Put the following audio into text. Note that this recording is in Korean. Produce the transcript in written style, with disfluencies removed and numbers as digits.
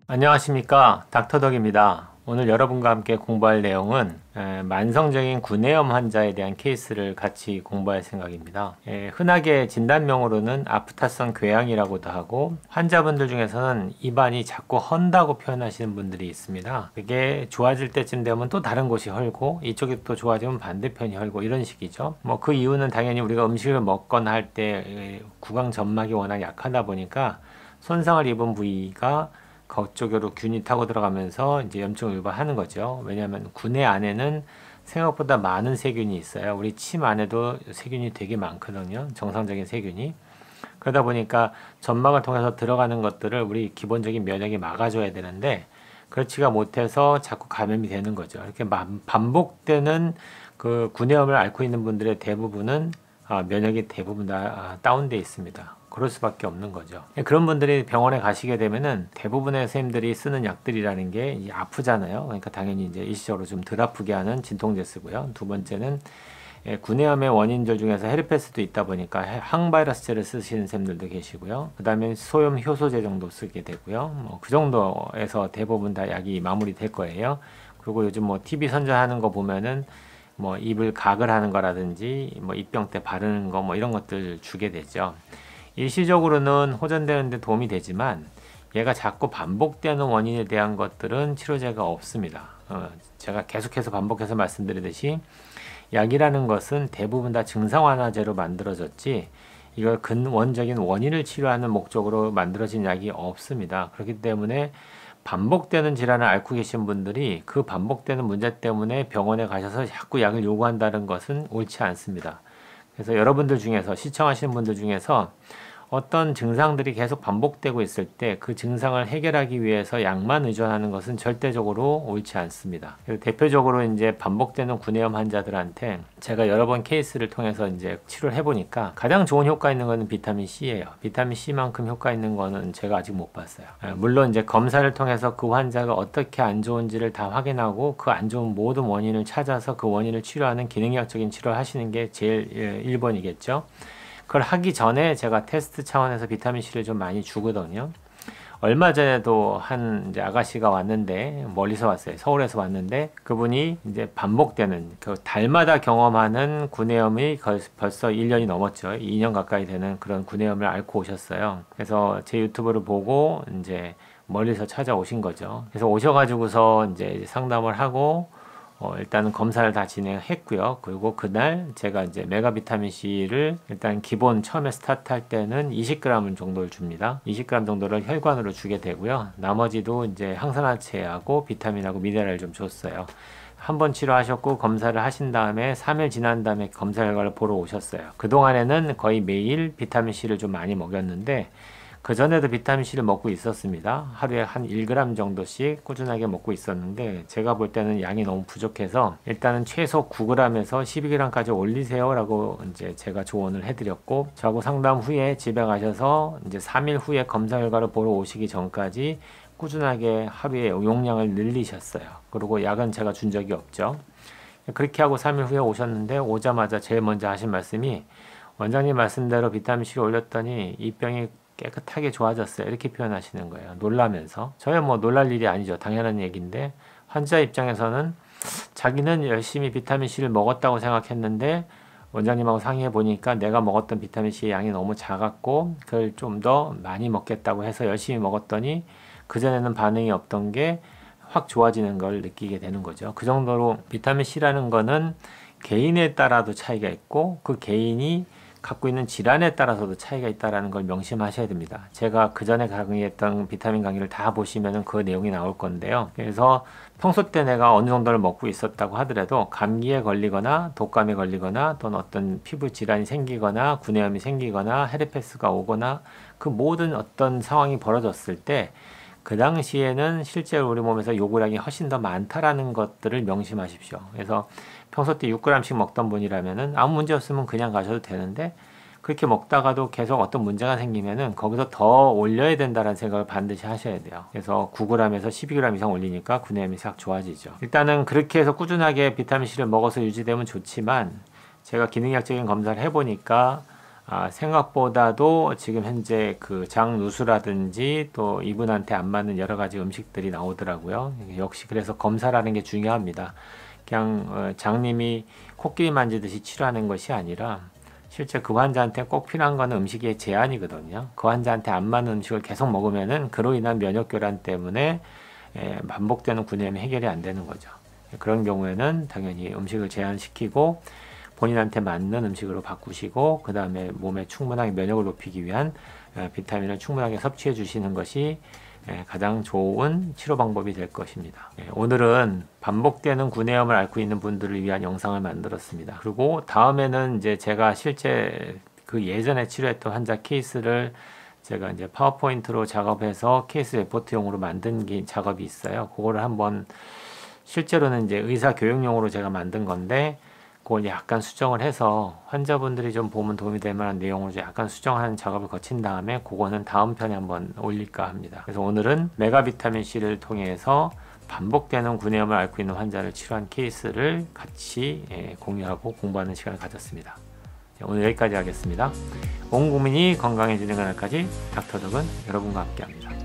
안녕하십니까, 닥터덕입니다. 오늘 여러분과 함께 공부할 내용은 만성적인 구내염 환자에 대한 케이스를 같이 공부할 생각입니다. 흔하게 진단명으로는 아프타성 궤양이라고도 하고, 환자분들 중에서는 입안이 자꾸 헌다고 표현하시는 분들이 있습니다. 그게 좋아질 때쯤 되면 또 다른 곳이 헐고, 이쪽이 또 좋아지면 반대편이 헐고, 이런 식이죠. 그 이유는 당연히 우리가 음식을 먹거나 할 때 구강 점막이 워낙 약하다 보니까 손상을 입은 부위가 그쪽으로 균이 타고 들어가면서 이제 염증을 유발하는 거죠. 왜냐하면 구내 안에는 생각보다 많은 세균이 있어요. 우리 침 안에도 세균이 되게 많거든요. 정상적인 세균이. 그러다 보니까 점막을 통해서 들어가는 것들을 우리 기본적인 면역이 막아줘야 되는데, 그렇지가 못해서 자꾸 감염이 되는 거죠. 이렇게 반복되는 그 구내염을 앓고 있는 분들의 대부분은 면역이 대부분 다 다운돼 있습니다. 그럴 수밖에 없는 거죠. 그런 분들이 병원에 가시게 되면은 대부분의 선생님들이 쓰는 약들이라는 게 아프잖아요. 그러니까 당연히 이제 일시적으로 좀 덜 아프게 하는 진통제 쓰고요. 두 번째는 구내염의 원인들 중에서 헤르페스도 있다 보니까 항바이러스제를 쓰시는 선생님들도 계시고요. 그 다음에 소염 효소제 정도 쓰게 되고요. 그 정도에서 대부분 다 약이 마무리될 거예요. 그리고 요즘 TV 선전하는 거 보면은 입을 가글 하는 거라든지 입병 때 바르는 거 이런 것들 주게 되죠. 일시적으로는 호전되는 데 도움이 되지만 얘가 자꾸 반복되는 원인에 대한 것들은 치료제가 없습니다. 제가 계속해서 반복해서 말씀드리듯이 약이라는 것은 대부분 다 증상 완화제로 만들어졌지 이걸 근원적인 원인을 치료하는 목적으로 만들어진 약이 없습니다. 그렇기 때문에 반복되는 질환을 앓고 계신 분들이 그 반복되는 문제 때문에 병원에 가셔서 자꾸 약을 요구한다는 것은 옳지 않습니다. 그래서 여러분들 중에서 시청하시는 분들 중에서 어떤 증상들이 계속 반복되고 있을 때 그 증상을 해결하기 위해서 약만 의존하는 것은 절대적으로 옳지 않습니다. 대표적으로 이제 반복되는 구내염 환자들한테 제가 여러 번 케이스를 통해서 이제 치료를 해보니까 가장 좋은 효과 있는 거는 비타민 C예요. 비타민 C만큼 효과 있는 거는 제가 아직 못 봤어요. 물론 이제 검사를 통해서 그 환자가 어떻게 안 좋은지를 다 확인하고 그 안 좋은 모든 원인을 찾아서 그 원인을 치료하는 기능의학적인 치료를 하시는 게 제일 1번이겠죠. 그걸 하기 전에 제가 테스트 차원에서 비타민C를 좀 많이 주거든요. 얼마 전에도 한 이제 아가씨가 왔는데, 멀리서 왔어요. 서울에서 왔는데, 그분이 이제 반복되는, 그 달마다 경험하는 구내염이 벌써 1년이 넘었죠. 2년 가까이 되는 그런 구내염을 앓고 오셨어요. 그래서 제 유튜브를 보고 이제 멀리서 찾아오신 거죠. 그래서 오셔가지고서 이제 상담을 하고, 일단은 검사를 다 진행했고요. 그리고 그날 제가 이제 메가비타민C를 일단 기본 처음에 스타트할 때는 20g 정도를 줍니다. 20g 정도를 혈관으로 주게 되고요. 나머지도 이제 항산화제하고 비타민하고 미네랄을 좀 줬어요. 한 번 치료하셨고 검사를 하신 다음에 3일 지난 다음에 검사 결과를 보러 오셨어요. 그동안에는 거의 매일 비타민C를 좀 많이 먹였는데 그전에도 비타민C를 먹고 있었습니다. 하루에 한 1g 정도씩 꾸준하게 먹고 있었는데 제가 볼 때는 양이 너무 부족해서 일단은 최소 9g에서 12g까지 올리세요 라고 이제 제가 조언을 해드렸고, 저하고 상담 후에 집에 가셔서 이제 3일 후에 검사 결과를 보러 오시기 전까지 꾸준하게 하루에 용량을 늘리셨어요. 그리고 약은 제가 준 적이 없죠. 그렇게 하고 3일 후에 오셨는데 오자마자 제일 먼저 하신 말씀이, 원장님 말씀대로 비타민C를 올렸더니 이 병이 깨끗하게 좋아졌어요. 이렇게 표현하시는 거예요. 놀라면서. 저야 놀랄 일이 아니죠. 당연한 얘기인데 환자 입장에서는 자기는 열심히 비타민C를 먹었다고 생각했는데 원장님하고 상의해 보니까 내가 먹었던 비타민C의 양이 너무 작았고 그걸 좀 더 많이 먹겠다고 해서 열심히 먹었더니 그전에는 반응이 없던 게 확 좋아지는 걸 느끼게 되는 거죠. 그 정도로 비타민C라는 거는 개인에 따라도 차이가 있고 그 개인이 갖고 있는 질환에 따라서도 차이가 있다는 걸 명심하셔야 됩니다. 제가 그 전에 강의했던 비타민 강의를 다 보시면 그 내용이 나올 건데요. 그래서 평소 때 내가 어느 정도를 먹고 있었다고 하더라도 감기에 걸리거나 독감에 걸리거나 또는 어떤 피부 질환이 생기거나 구내염이 생기거나 헤르페스가 오거나 그 모든 어떤 상황이 벌어졌을 때 그 당시에는 실제로 우리 몸에서 요구량이 훨씬 더 많다라는 것들을 명심하십시오. 그래서 평소 때 6g씩 먹던 분이라면은 아무 문제 없으면 그냥 가셔도 되는데 그렇게 먹다가도 계속 어떤 문제가 생기면은 거기서 더 올려야 된다는 생각을 반드시 하셔야 돼요. 그래서 9g에서 12g 이상 올리니까 구내염이 싹 좋아지죠. 일단은 그렇게 해서 꾸준하게 비타민C를 먹어서 유지되면 좋지만 제가 기능학적인 검사를 해보니까 생각보다도 지금 현재 그 장 누수라든지 또 이분한테 안 맞는 여러 가지 음식들이 나오더라고요. 역시 그래서 검사라는 게 중요합니다. 그냥 장님이 코끼리 만지듯이 치료하는 것이 아니라 실제 그 환자한테 꼭 필요한 거는 음식의 제한이거든요. 그 환자한테 안 맞는 음식을 계속 먹으면은 그로 인한 면역교란 때문에 반복되는 구내염이 해결이 안 되는 거죠. 그런 경우에는 당연히 음식을 제한시키고 본인한테 맞는 음식으로 바꾸시고 그 다음에 몸에 충분하게 면역을 높이기 위한 비타민을 충분하게 섭취해 주시는 것이 가장 좋은 치료 방법이 될 것입니다. 오늘은 반복되는 구내염을 앓고 있는 분들을 위한 영상을 만들었습니다. 그리고 다음에는 이제 제가 실제 그 예전에 치료했던 환자 케이스를 제가 이제 파워포인트로 작업해서 케이스 레포트용으로 만든 작업이 있어요. 그거를 한번 실제로는 이제 의사 교육용으로 제가 만든 건데 그걸 약간 수정을 해서 환자분들이 좀 보면 도움이 될 만한 내용으로 약간 수정하는 작업을 거친 다음에 그거는 다음 편에 한번 올릴까 합니다. 그래서 오늘은 메가비타민C를 통해서 반복되는 구내염을 앓고 있는 환자를 치료한 케이스를 같이 공유하고 공부하는 시간을 가졌습니다. 오늘 여기까지 하겠습니다. 온 국민이 건강해지는 그날까지 닥터덕은 여러분과 함께 합니다.